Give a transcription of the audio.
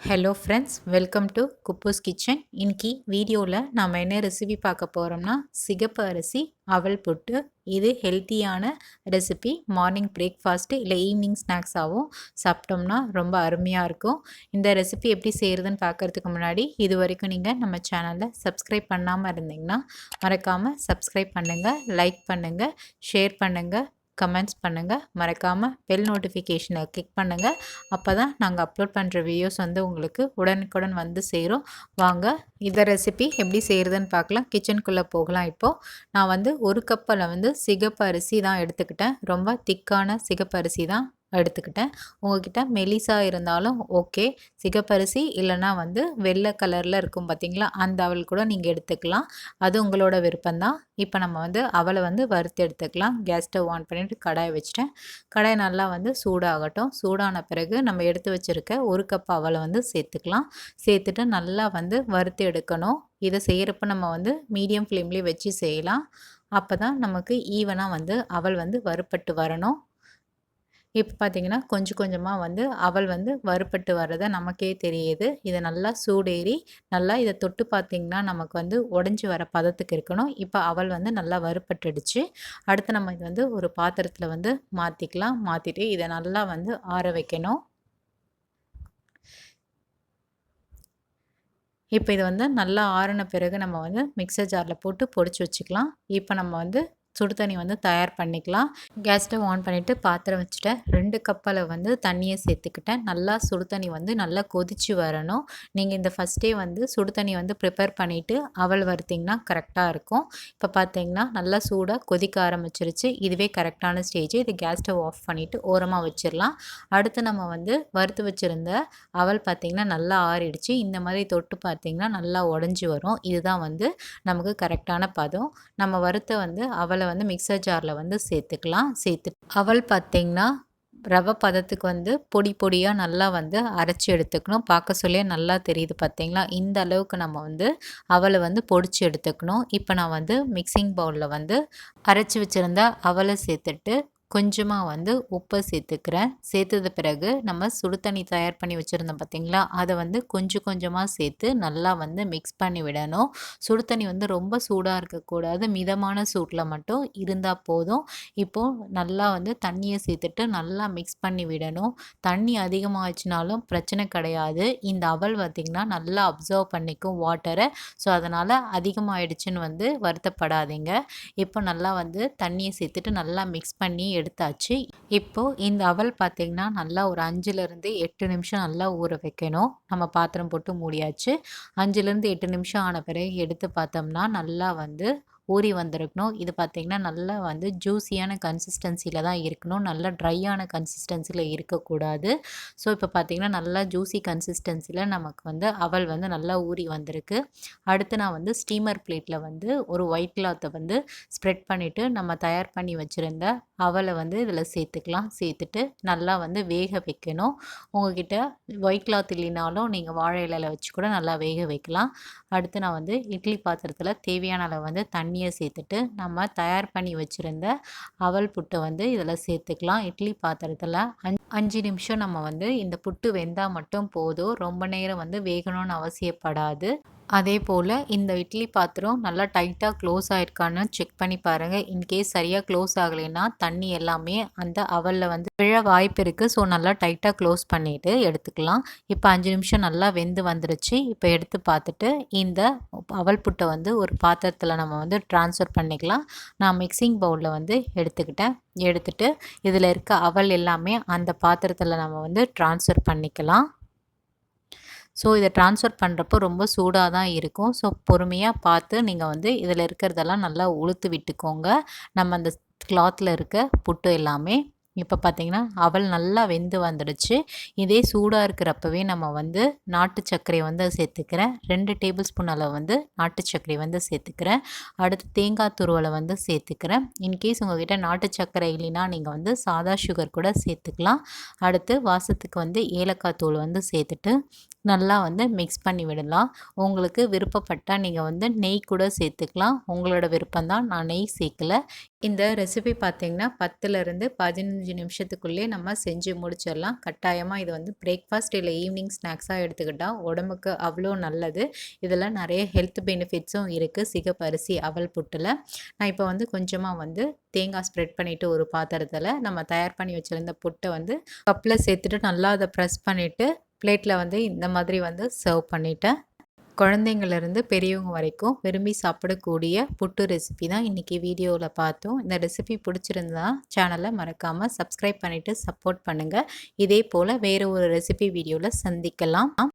Hello friends, welcome to kuboos kitchen. இன்னைக்கு வீடியோவில் நாம் என்ன ரெசிபி பார்க்க போகிறோம்னா சிகப்பு அரிசி அவல் புட்டு. இது ஹெல்த்தியான ரெசிபி. மார்னிங் பிரேக்ஃபாஸ்ட்டு இல்லை ஈவினிங் ஸ்நாக்ஸாகவும் சாப்பிட்டோம்னா ரொம்ப அருமையாக இருக்கும். இந்த ரெசிபி எப்படி செய்கிறதுன்னு பார்க்குறதுக்கு முன்னாடி இது வரைக்கும் நீங்கள் நம்ம சேனலை சப்ஸ்கிரைப் பண்ணாமல் இருந்தீங்கன்னா மறக்காமல் சப்ஸ்கிரைப் பண்ணுங்கள், லைக் பண்ணுங்கள், ஷேர் பண்ணுங்கள், கமெண்ட்ஸ் பண்ணுங்கள். மறக்காமல் பெல் நோட்டிஃபிகேஷனை கிளிக் பண்ணுங்கள். அப்போ தான் நாங்கள் அப்லோட் பண்ணுற வீடியோஸ் உங்களுக்கு உடனுக்குடன் வந்து சேரும். வாங்க இந்த ரெசிபி எப்படி செய்கிறதுன்னு பார்க்கலாம். கிச்சனுக்குள்ளே போகலாம். இப்போது நான் ஒரு கப்பில் சிகப்பு அரிசி தான் எடுத்துக்கிட்டேன். ரொம்ப திக்கான சிகப்பு அரிசி தான் எடுத்துக்கிட்டேன். உங்ககிட்ட மெலிசா இருந்தாலும் ஓகே. சிகப்பரிசி இல்லைனா வெள்ளை கலரில் இருக்கும் பார்த்தீங்களா, அந்த அவல் கூட நீங்கள் எடுத்துக்கலாம். அது உங்களோட விருப்பம்தான். இப்போ நம்ம அவலை வறுத்து எடுத்துக்கலாம். கேஸ் ஸ்டவ் ஆன் பண்ணிவிட்டு கடாயை வச்சுட்டேன். கடாய் நல்லா சூடாகட்டும். சூடான பிறகு நம்ம எடுத்து வச்சுருக்க ஒரு கப் அவலை சேர்த்துக்கலாம். சேர்த்துட்டு நல்லா வறுத்து எடுக்கணும். இதை செய்கிறப்ப நம்ம மீடியம் ஃப்ளேம்லேயே வச்சு செய்யலாம். அப்போ தான் நமக்கு ஈவனாக அவல் வறுப்பட்டு வரணும். இப்போ பார்த்தீங்கன்னா கொஞ்சம் கொஞ்சமாக அவல் வறுப்பட்டு வர்றதை நமக்கே தெரியுது. இதை நல்லா சூடேறி நல்லா இதை தொட்டு பார்த்திங்கன்னா நமக்கு உடஞ்சி வர பதத்துக்கு இருக்கணும். இப்போ அவல் நல்லா வறுப்பட்டுடுச்சு. அடுத்து நம்ம இது ஒரு பாத்திரத்தில் மாற்றிக்கலாம். மாற்றிட்டு இதை நல்லா ஆற வைக்கணும். இப்போ இது நல்லா ஆறின பிறகு நம்ம மிக்சர் ஜாரில் போட்டு பொடிச்சு வச்சுக்கலாம். இப்போ நம்ம சுடு தண்ணி தயார் பண்ணிக்கலாம். கேஸ் ஸ்டவ் ஆன் பண்ணிவிட்டு பாத்திரம் வச்சுட்டேன். 2 கப்பில் தண்ணியை சேர்த்துக்கிட்டேன். நல்லா சுடு தண்ணி நல்லா கொதிச்சு வரணும். நீங்கள் இந்த ஃபஸ்ட்டே சுடு தண்ணி ப்ரிப்பேர் பண்ணிவிட்டு அவல் வறுத்திங்கன்னா கரெக்டாக இருக்கும். இப்போ பார்த்தீங்கன்னா நல்லா சூடாக கொதிக்க ஆரம்பிச்சிருச்சு. இதுவே கரெக்டான ஸ்டேஜ். இது கேஸ் ஸ்டவ் ஆஃப் பண்ணிவிட்டு ஓரமாக வச்சிடலாம். அடுத்து நம்ம வறுத்து வச்சுருந்த அவல் பார்த்திங்கன்னா நல்லா ஆறிடுச்சு. இந்த மாதிரி தொட்டு பார்த்திங்கன்னா நல்லா உடஞ்சி வரும். இதுதான் நமக்கு கரெக்டான பதம். நம்ம வறுத்த அவலை மிக்சர் ஜாரில் சேர்த்துக்கலாம். அவல் பார்த்திங்கன்னா ரவை பதத்துக்கு பொடி பொடியாக நல்லா அரைச்சி எடுத்துக்கணும். பார்க்க சொல்லியே நல்லா தெரியுது பார்த்தீங்களா. இந்த அளவுக்கு நம்ம அவலை பொடிச்சு எடுத்துக்கணும். இப்போ நான் மிக்சிங் பவுலில் அரைச்சி வச்சுருந்த அவலை சேர்த்துட்டு கொஞ்சமாக உப்பை சேர்த்துக்கிறேன். சேர்த்தது பிறகு நம்ம சுடு தண்ணி தயார் பண்ணி வச்சுருந்தோம் பார்த்திங்களா, அதை கொஞ்சம் கொஞ்சமாக சேர்த்து நல்லா மிக்ஸ் பண்ணி விடணும். சுடு தண்ணி ரொம்ப சூடாக இருக்கக்கூடாது. மிதமான சூட்டில் மட்டும் இருந்தால் போதும். இப்போது நல்லா தண்ணியை சேர்த்துட்டு நல்லா மிக்ஸ் பண்ணி விடணும். தண்ணி அதிகமாகிடுச்சினாலும் பிரச்சனை கிடையாது. இந்த அவல் பார்த்திங்கன்னா நல்லா அப்சர்வ் பண்ணிக்கும் வாட்டரை. ஸோ அதனால் அதிகமாகிடுச்சின்னு வருத்தப்படாதீங்க. இப்போ நல்லா தண்ணியை சேர்த்துட்டு நல்லா மிக்ஸ் பண்ணி எடுத்தாச்சு. இப்போது இந்த அவல் பார்த்திங்கன்னா நல்லா ஒரு 5லேருந்து 8 நிமிஷம் நல்லா ஊற வைக்கணும். நம்ம பாத்திரம் போட்டு மூடியாச்சு. 5லேருந்து 8 நிமிஷம் ஆன பிறகு எடுத்து பார்த்தோம்னா நல்லா ஊறி வந்திருக்கணும். இது பார்த்திங்கன்னா நல்லா ஜூஸியான கன்சிஸ்டன்சியில் தான் இருக்கணும். நல்லா ட்ரையான கன்சிஸ்டன்சியில் இருக்கக்கூடாது. ஸோ இப்போ பார்த்திங்கன்னா நல்லா ஜூஸி கன்சிஸ்டன்சியில் நமக்கு அவல் நல்லா ஊறி வந்திருக்கு. அடுத்து நான் ஸ்டீமர் பிளேட்டில் ஒரு ஒயிட் கிளாத்தை ஸ்ப்ரெட் பண்ணிவிட்டு நம்ம தயார் பண்ணி வச்சுருந்த அவலை இதில் சேர்த்துக்கலாம். சேர்த்துட்டு நல்லா வேக வைக்கணும். உங்கள்கிட்ட ஒயிட் கிளாத் இல்லைனாலும் நீங்கள் வாழை இலையில் வச்சு கூட நல்லா வேக வைக்கலாம். அடுத்து நான் இட்லி பாத்திரத்தில் தேவையான அளவு தண்ணியை சேர்த்துட்டு நம்ம தயார் பண்ணி வச்சுருந்த அவல் புட்டை இதில் சேர்த்துக்கலாம். இட்லி பாத்திரத்தில் 5 நிமிஷம் நம்ம இந்த புட்டு வெந்தால் மட்டும் போதும். ரொம்ப நேரம் வேகணும்னு அவசியப்படாது. அதே போல் இந்த இட்லி பாத்திரம் நல்லா டைட்டாக க்ளோஸ் ஆகிருக்கான்னு செக் பண்ணி பாருங்கள். இன்கேஸ் சரியாக க்ளோஸ் ஆகலைன்னா தண்ணி எல்லாமே அந்த அவலில் விழ வாய்ப்பு இருக்குது. ஸோ நல்லா டைட்டாக க்ளோஸ் பண்ணிவிட்டு எடுத்துக்கலாம். இப்போ 5 நிமிஷம் நல்லா வெந்து வந்துருச்சு. இப்போ எடுத்து பார்த்துட்டு இந்த அவல் புட்டை ஒரு பாத்திரத்தில் நம்ம ட்ரான்ஸ்ஃபர் பண்ணிக்கலாம். நான் மிக்சிங் பவுலில் எடுத்துக்கிட்டேன். எடுத்துட்டு இதில் இருக்க அவல் எல்லாமே அந்த பாத்திரத்தில் நம்ம ட்ரான்ஸ்ஃபர் பண்ணிக்கலாம். ஸோ இதை ட்ரான்ஸ்ஃபர் பண்ணுறப்போ ரொம்ப சூடாக தான் இருக்கும். ஸோ பொறுமையாக பார்த்து நீங்கள் இதில் இருக்கிறதெல்லாம் நல்லா உளுத்து விட்டுக்கோங்க. நம்ம அந்த கிளாத்தில் இருக்க புட்டு எல்லாமே. இப்போ பார்த்திங்கன்னா அவல் நல்லா வெந்து வந்துடுச்சு. இதே சூடாக இருக்கிறப்பவே நம்ம நாட்டு சர்க்கரை சேர்த்துக்கிறேன். 2 டேபிள் ஸ்பூன் அளவு நாட்டு சர்க்கரை சேர்த்துக்கிறேன். அடுத்து தேங்காய் துருவலை சேர்த்துக்கிறேன். இன்கேஸ் உங்கள்கிட்ட நாட்டு சர்க்கரை இல்லைன்னா நீங்கள் சாதா சுகர் கூட சேர்த்துக்கலாம். அடுத்து வாசத்துக்கு ஏலக்காய் தூள் சேர்த்துட்டு நல்லா மிக்ஸ் பண்ணி விடலாம். உங்களுக்கு விருப்பப்பட்டால் நீங்கள் நெய் கூட சேர்த்துக்கலாம். உங்களோட விருப்பம்தான். நான் நெய் சேர்க்கலை. இந்த ரெசிபி பார்த்தீங்கன்னா 10லேருந்து 15 நிமிஷத்துக்குள்ளே நம்ம செஞ்சு முடிச்சிடலாம். கட்டாயமாக இது வந்து பிரேக்ஃபாஸ்ட் இல்லை ஈவினிங் ஸ்நாக்ஸாக எடுத்துக்கிட்டால் உடம்புக்கு அவ்வளோ நல்லது. இதில் நிறைய ஹெல்த் பெனிஃபிட்ஸும் இருக்குது சிகப்பரிசி அவல் புட்டில். நான் இப்போ வந்து கொஞ்சமாக வந்து தேங்காய் ஸ்ப்ரெட் பண்ணிவிட்டு ஒரு பாத்திரத்தில் நம்ம தயார் பண்ணி வச்சுருந்த புட்டை வந்து கப்பில் சேர்த்துட்டு நல்லா அதை ப்ரெஸ் பண்ணிவிட்டு பிளேட்டில் வந்து இந்த மாதிரி வந்து சர்வ் பண்ணிட்டேன். குழந்தைங்கள்லேருந்து பெரியவங்க வரைக்கும் விரும்பி சாப்பிடக்கூடிய புட்டு ரெசிபி தான் இன்றைக்கி வீடியோவில் பார்த்தோம். இந்த ரெசிபி பிடிச்சிருந்தா சேனலை மறக்காமல் சப்ஸ்கிரைப் பண்ணிவிட்டு சப்போர்ட் பண்ணுங்கள். இதே போல் வேறு ஒரு ரெசிபி வீடியோவில் சந்திக்கலாம்.